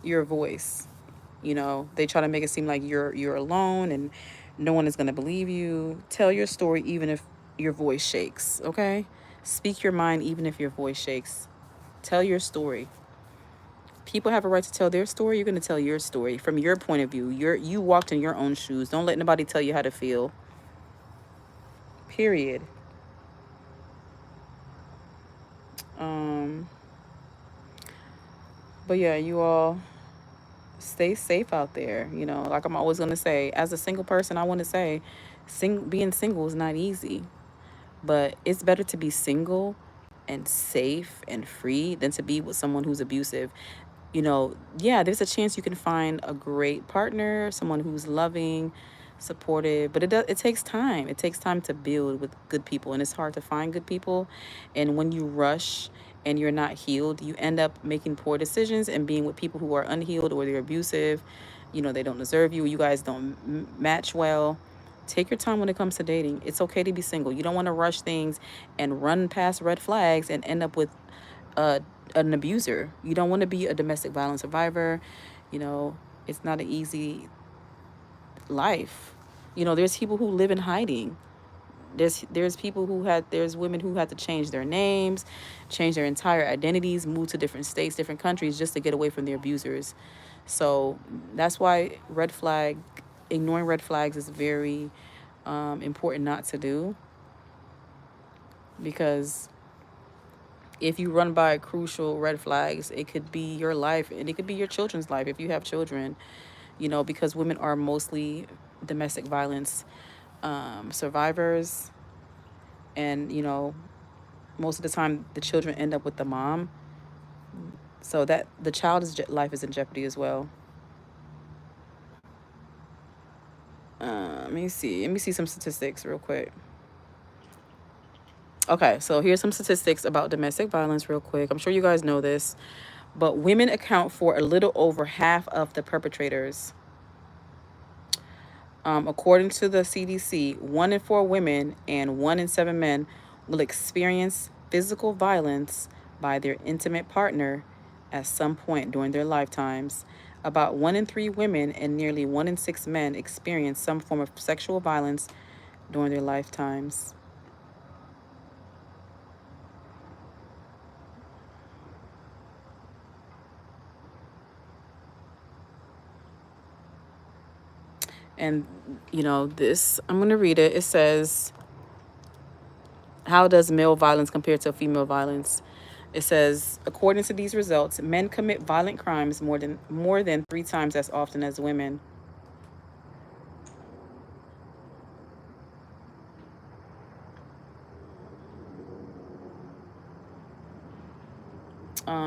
your voice. They try to make it seem like you're alone and no one is going to believe you. Tell your story even if your voice shakes, okay? Speak your mind even if your voice shakes. Tell your story. People have a right to tell their story. You're going to tell your story from your point of view. You walked in your own shoes. Don't let nobody tell you how to feel. Period. Um but yeah, you all stay safe out there. Like I'm always going to say, as a single person, I want to say being single is not easy. But it's better to be single and safe and free than to be with someone who's abusive. Yeah, there's a chance you can find a great partner, someone who's loving, supportive, but it takes time. It takes time to build with good people, and it's hard to find good people. And when you rush and you're not healed, you end up making poor decisions and being with people who are unhealed or they're abusive. They don't deserve you. You guys don't match well. Take your time when it comes to dating. It's okay to be single. You don't want to rush things and run past red flags and end up with uh, an abuser. You don't want to be a domestic violence survivor. It's not an easy life. There's people who live in hiding. There's people there's women who had to change their names, change their entire identities, move to different states, different countries just to get away from their abusers. So that's why ignoring red flags is very important not to do, because if you run by crucial red flags, it could be your life and it could be your children's life if you have children, because women are mostly domestic violence survivors. And, most of the time the children end up with the mom. So that the child's life is in jeopardy as well. Let me see. Let me see some statistics real quick. Okay, so here's some statistics about domestic violence real quick. I'm sure you guys know this, but women account for a little over half of the perpetrators. According to the CDC, 1 in 4 women and 1 in 7 men will experience physical violence by their intimate partner at some point during their lifetimes. About 1 in 3 women and nearly 1 in 6 men experience some form of sexual violence during their lifetimes. And, this, I'm going to read it. It says, how does male violence compare to female violence? It says, according to these results, men commit violent crimes more than 3 times as often as women.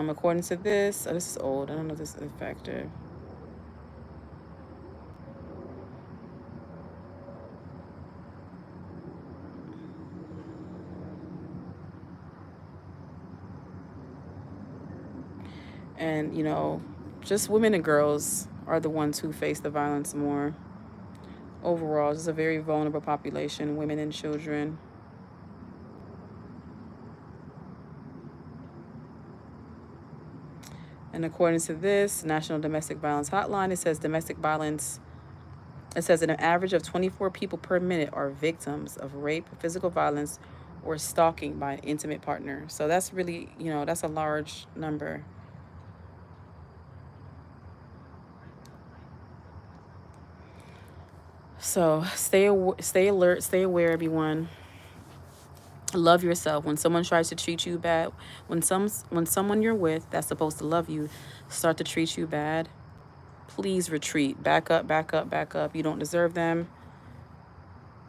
According to this, this is old. I don't know if this is a factor. And, just women and girls are the ones who face the violence more. Overall, it's a very vulnerable population, women and children. And according to this National Domestic Violence Hotline, it says an average of 24 people per minute are victims of rape, physical violence, or stalking by an intimate partner. So that's really, that's a large number. So stay alert, stay aware, everyone. Love yourself. When someone tries to treat you bad, when someone you're with that's supposed to love you start to treat you bad, please retreat. Back up, back up, back up. You don't deserve them.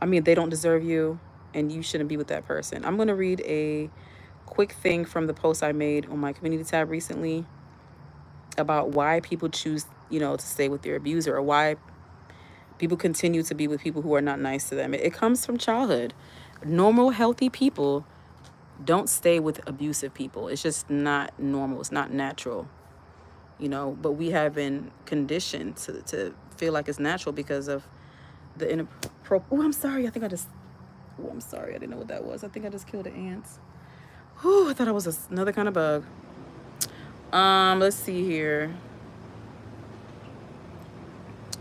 They don't deserve you, and you shouldn't be with that person. I'm going to read a quick thing from the post I made on my community tab recently about why people choose, to stay with their abuser, or why people continue to be with people who are not nice to them. It comes from childhood. Normal, healthy people don't stay with abusive people. It's just not normal. It's not natural, but we have been conditioned to feel like it's natural because of the inappropriate. Oh, I'm sorry. I'm sorry. I didn't know what that was. I think I just killed the ants. I thought it was another kind of bug. Let's see here.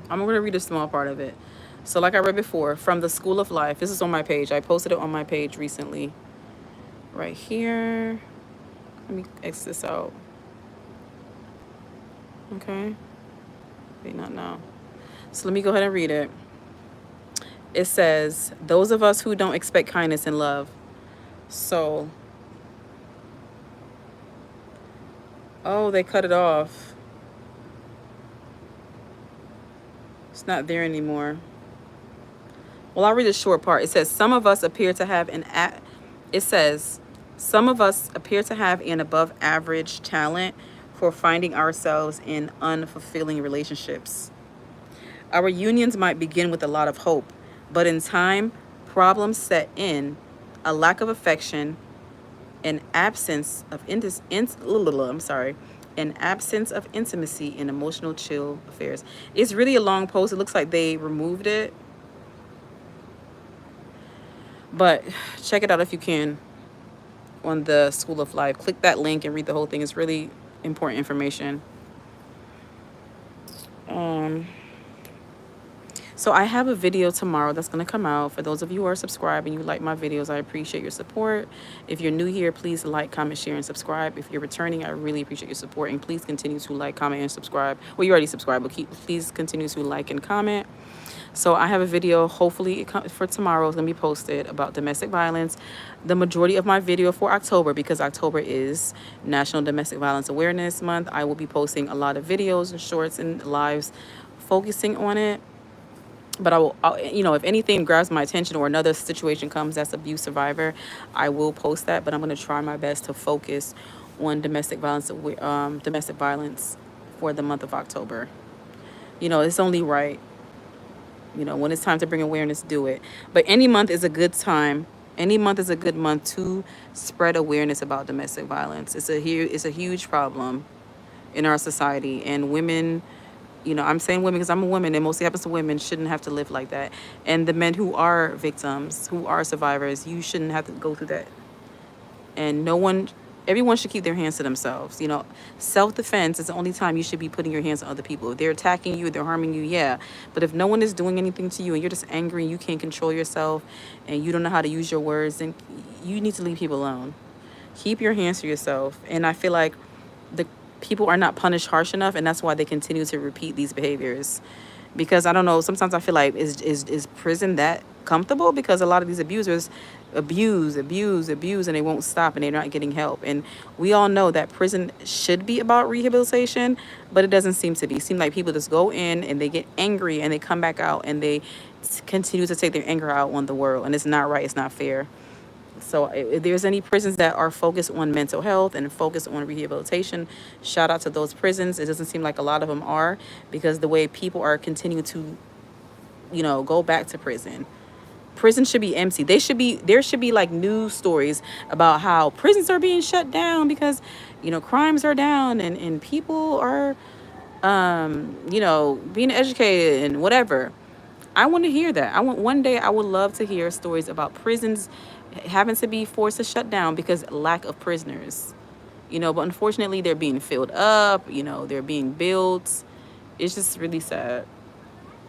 I'm going to read a small part of it. So like I read before, from the School of Life, this is on my page. I posted it on my page recently. Right here. Let me X this out. Okay. Wait, not now. So let me go ahead and read it. It says, those of us who don't expect kindness and love. So, they cut it off. It's not there anymore. Well, I'll read a short part. It says, some of us appear to have an above average talent for finding ourselves in unfulfilling relationships. Our unions might begin with a lot of hope, but in time, problems set in, a lack of affection, an absence of intimacy and emotional chill affairs. It's really a long post. It looks like they removed it, but check it out if you can on the School of Life. Click that link and read the whole thing. It's really important information. So I have a video tomorrow that's going to come out. For those of you who are subscribed and you like my videos, I appreciate your support. If you're new here, please like, comment, share, and subscribe. If you're returning, I really appreciate your support. And please continue to like, comment, and subscribe. Well, you already subscribed, but please continue to like and comment. So I have a video, hopefully for tomorrow, it's going to be posted about domestic violence. The majority of my video for October, because October is National Domestic Violence Awareness Month, I will be posting a lot of videos and shorts and lives focusing on it. But I'll, if anything grabs my attention or another situation comes that's abuse survivor, I will post that. But I'm going to try my best to focus on domestic violence for the month of October. It's only right. When it's time to bring awareness, do it. But any month is a good time. Any month is a good month to spread awareness about domestic violence. It's a huge problem in our society, and women. I'm saying women because I'm a woman. It mostly happens to women. Shouldn't have to live like that. And the men who are victims, who are survivors, you shouldn't have to go through that. And everyone should keep their hands to themselves. Self-defense is the only time you should be putting your hands on other people. If they're attacking you, they're harming you, yeah. But if no one is doing anything to you and you're just angry and you can't control yourself and you don't know how to use your words, then you need to leave people alone. Keep your hands to yourself. And I feel like the people are not punished harsh enough, and that's why they continue to repeat these behaviors. because I don't know, sometimes I feel like is prison that comfortable, because a lot of these abusers abuse and they won't stop and they're not getting help. And we all know that prison should be about rehabilitation, but it doesn't seem to be. It seems like people just go in and they get angry and they come back out and they continue to take their anger out on the world, and it's not right, it's not fair. So if there's any prisons that are focused on mental health and focused on rehabilitation, shout out to those prisons. It doesn't seem like a lot of them are, because the way people are continuing to, go back to prison. Prison should be empty. There should be like news stories about how prisons are being shut down because, crimes are down and people are, being educated and whatever. I want to hear that. One day I would love to hear stories about prisons having to be forced to shut down because lack of prisoners. But unfortunately they're being filled up, they're being built. It's just really sad.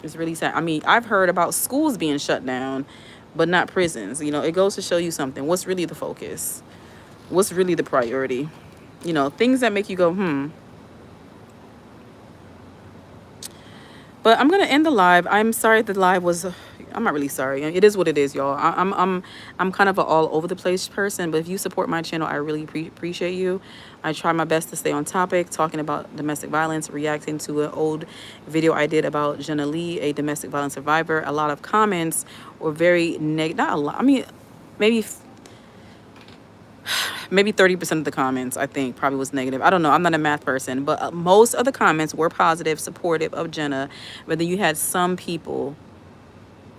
It's really sad. I mean, I've heard about schools being shut down, but not prisons. It goes to show you something. What's really the focus? What's really the priority? Things that make you go, But I'm gonna end the live. I'm sorry the live was. I'm not really sorry. It is what it is, y'all. I'm kind of an all over the place person. But if you support my channel, I really appreciate you. I try my best to stay on topic, talking about domestic violence, reacting to an old video I did about Jenna Lee, a domestic violence survivor. A lot of comments were very negative. Not a lot. I mean, maybe 30% of the comments, I think, probably was negative. I don't know. I'm not a math person, but most of the comments were positive, supportive of Jenna. But then you had some people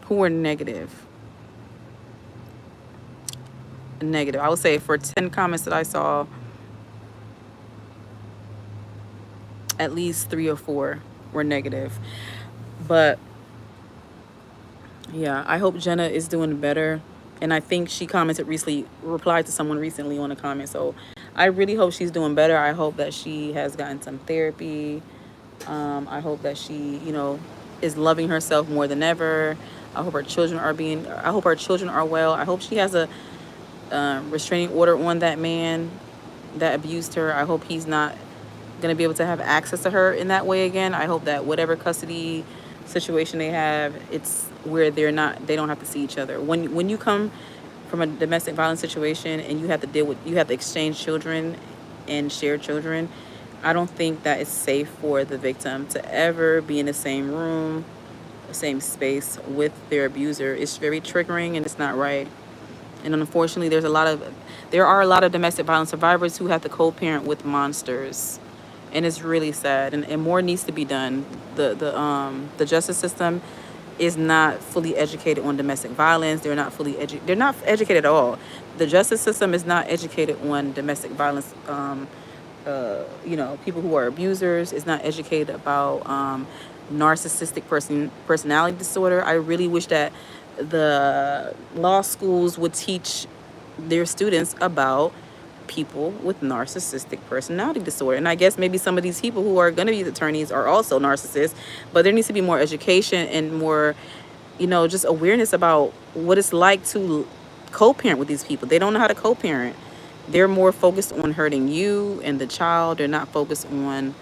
who were negative. I would say for 10 comments that I saw, at least 3 or 4 were negative. But yeah, I hope Jenna is doing better. And I think she replied to someone recently on a comment. So I really hope she's doing better. I hope that she has gotten some therapy. I hope that she, is loving herself more than ever. I hope her children are well. I hope she has a restraining order on that man that abused her. I hope he's not going to be able to have access to her in that way again. I hope that whatever custody situation they have, it's where they don't have to see each other. When you come from a domestic violence situation and you have to exchange children and share children, I don't think that it's safe for the victim to ever be in the same room, the same space with their abuser. It's very triggering and it's not right. And unfortunately, there are a lot of domestic violence survivors who have to co-parent with monsters. And it's really sad, and more needs to be done. The justice system is not fully educated on domestic violence. They're not educated at all. The justice system is not educated on domestic violence. People who are abusers. Is not educated about narcissistic personality disorder. I really wish that the law schools would teach their students about people with narcissistic personality disorder. And I guess maybe some of these people who are going to be the attorneys are also narcissists, but there needs to be more education and more, just awareness about what it's like to co-parent with these people. They don't know how to co-parent. They're more focused on hurting you and the child. They're not focused on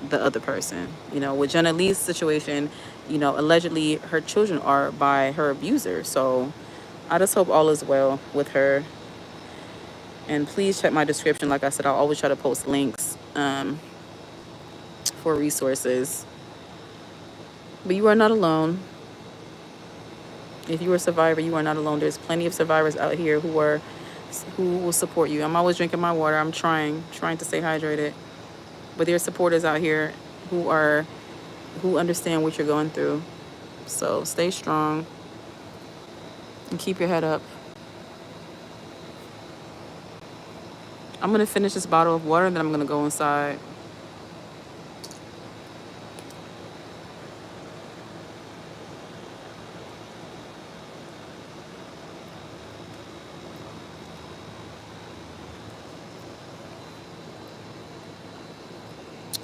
the other person. With Jenna Lee's situation, allegedly her children are by her abuser. So I just hope all is well with her. And please check my description. Like I said, I'll always try to post links for resources. But you are not alone. If you are a survivor, you are not alone. There's plenty of survivors out here who will support you. I'm always drinking my water. I'm trying to stay hydrated. But there are supporters out here who understand what you're going through. So stay strong and keep your head up. I'm going to finish this bottle of water and then I'm going to go inside.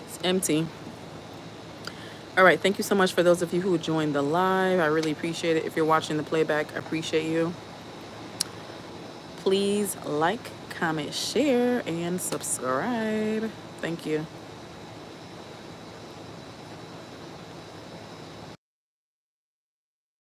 It's empty. All right. Thank you so much for those of you who joined the live. I really appreciate it. If you're watching the playback, I appreciate you. Please like, comment, share, and subscribe. Thank you.